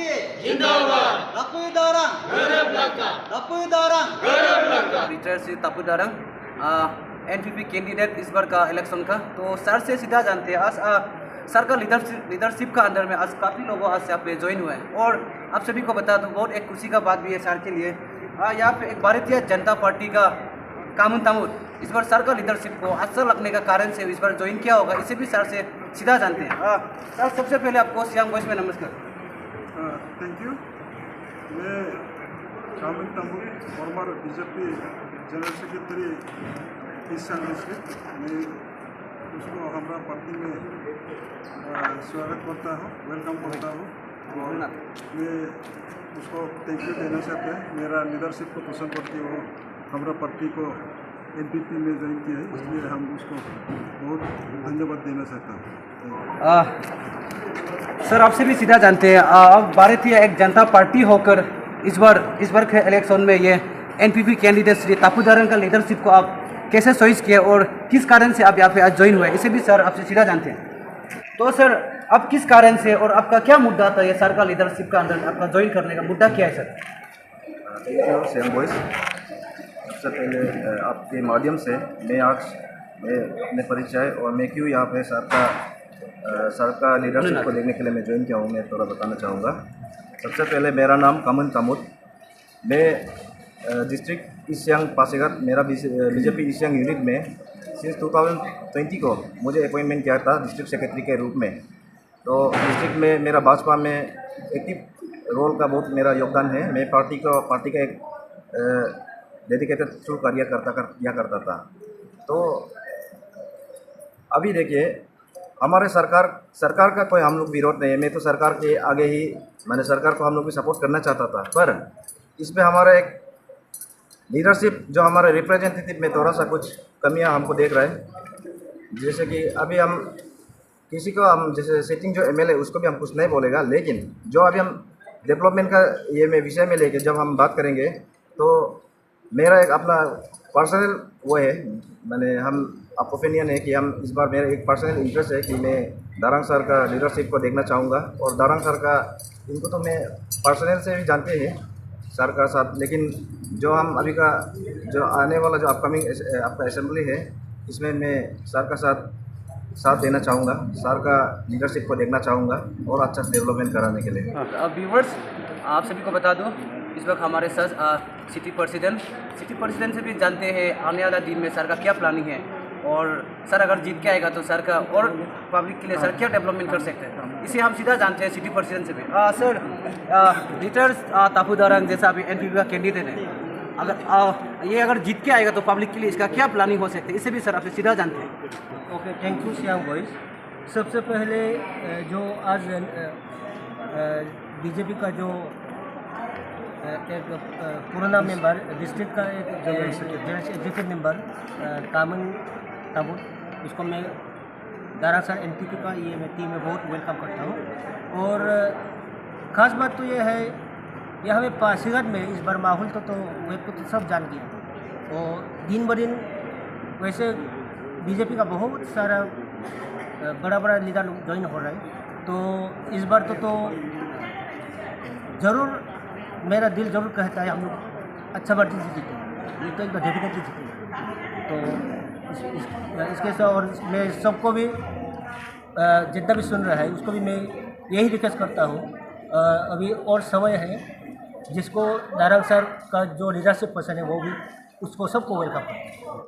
BJP जिंदाबाद। Tapudarang गौरव लक्का। Tapudarang गौरव लक्का। Teacher से तापुदारंग NPP candidate इस बार का इलेक्शन का। तो सर से सीधा जानते हैं, आज सर का लीडरशिप का अंदर में आज काफ़ी लोगों आज से आप पे ज्वाइन हुए हैं और आप सभी को बता दूं बहुत एक खुशी का बात भी है सर के लिए। यहाँ पे एक भारतीय जनता पार्टी का कामन तामुर इस बार सर का लीडरशिप को अच्छा लगने का कारण से इस बार ज्वाइन किया होगा, इसे भी सर से सीधा जानते हैं। सर सबसे पहले आपको सियांग वॉइस में नमस्कार। Thank you. मैं Kamil Tambur former BJP general secretary east district, मैं उसको हमारा पार्टी में स्वागत करता हूँ, वेलकम करता हूँ और मैं उसको थैंक यू देना चाहते हैं। मेरा लीडरशिप को पसंद करके वो हमारा पार्टी को एनपीपी में ज्वाइन किया है, इसलिए हम उसको बहुत धन्यवाद देना चाहता हूँ। सर आपसे भी सीधा जानते हैं, अब भारतीय एक जनता पार्टी होकर इस बार के इलेक्शन में ये एनपीपी कैंडिडेट श्री तापुदारंग का लीडरशिप को आप कैसे चॉइस किए और किस कारण से आप यहाँ पे आज ज्वाइन हुए, इसे भी सर आपसे सीधा जानते हैं। तो सर अब किस कारण से और आपका क्या मुद्दा था ये सर का लीडरशिप का अंदर आपका ज्वाइन करने का मुद्दा क्या है sir? Thank you Siang voice. सबसे पहले आपके माध्यम से मैं आज अपने परिचय और मैं क्यों यहाँ पे सर का लीडरशिप को देखने के लिए मैं ज्वाइन किया हूँ, मैं थोड़ा बताना चाहूँगा। सबसे पहले मेरा नाम कामन तामुर, मैं डिस्ट्रिक्ट ईस्ट सियांग पासीघाट, मेरा बीजेपी ईस्ट सियांग यूनिट में सिंस 2020 को मुझे अपॉइंटमेंट किया था डिस्ट्रिक्ट सेक्रेटरी के रूप में। तो डिस्ट्रिक्ट में मेरा भाजपा में एक्टिव रोल का बहुत मेरा योगदान है। मैं पार्टी का एक डेडिकेटेड थ्रू कार्य किया करता था। तो अभी देखिए हमारे सरकार का कोई हम लोग विरोध नहीं है, मैं तो सरकार के आगे ही मैंने सरकार को हम लोग भी सपोर्ट करना चाहता था, पर इसमें हमारा एक लीडरशिप जो हमारे रिप्रेजेंटेटिव में थोड़ा सा कुछ कमियां हमको देख रहा है। जैसे कि अभी हम किसी को हम जैसे सिटिंग जो एमएलए उसको भी हम कुछ नहीं बोलेगा, लेकिन जो अभी हम डेवलपमेंट का ये में विषय में लेके जब हम बात करेंगे तो मेरा एक अपना पर्सनल वो है, मैंने हम ओपिनियन है कि हम इस बार मेरा एक पर्सनल इंटरेस्ट है कि मैं दारंग सर का लीडरशिप को देखना चाहूँगा। और दारंग सर का इनको तो मैं पर्सनल से भी जानते हैं सर का साथ, लेकिन जो हम अभी का जो आने वाला जो अपकमिंग आपका असेंबली है इसमें मैं सर का साथ देना चाहूँगा, सर का लीडरशिप को देखना चाहूँगा और अच्छा से डेवलपमेंट कराने के लिए। व्यूवर्स आप सभी को बता दूं इस वक्त हमारे साथ सिटी प्रेसिडेंट से भी जानते हैं आने वाला दिन में सर का क्या प्लानिंग है और सर अगर जीत के आएगा तो सर का और पब्लिक के लिए सर क्या डेवलपमेंट कर सकते हैं, इसे हम सीधा जानते हैं सिटी प्रेसिडेंट से भी। सर लीडर तापुदारंग जैसा अभी एनपीपी का कैंडिडेट है, अगर ये जीत के आएगा तो पब्लिक के लिए इसका क्या प्लानिंग हो सकती है, इसे भी सर आपसे सीधा जानते हैं। Okay, thank you Siang voice. सबसे पहले जो आज बीजेपी का जो एक पुराना मेंबर डिस्ट्रिक्ट का एक जनरल एग्जीक्यूटिव मेंबर कामन तामुर, उसको मैं दारंग सर एनपीपी का ये मैं टीम में बहुत वेलकम करता हूँ। और ख़ास बात तो ये है यह हमें पासीघाट में इस बार माहौल तो वे तो सब जान गया और दिन ब दिन वैसे बीजेपी का बहुत सारा बड़ा लीडर ज्वाइन हो रहा है। तो इस बार तो ज़रूर मेरा दिल ज़रूर कहता है हम लोग अच्छा बार जीतेंगे, ये तो एक डेफिनेटली जीतेंगे। तो इसके साथ और मैं सबको भी जितना भी सुन रहा है उसको भी मैं यही रिक्वेस्ट करता हूँ, अभी और समय है, जिसको दारंग सर का जो लीडरशिप पसंद है वो भी उसको सबको वेलकम करता है।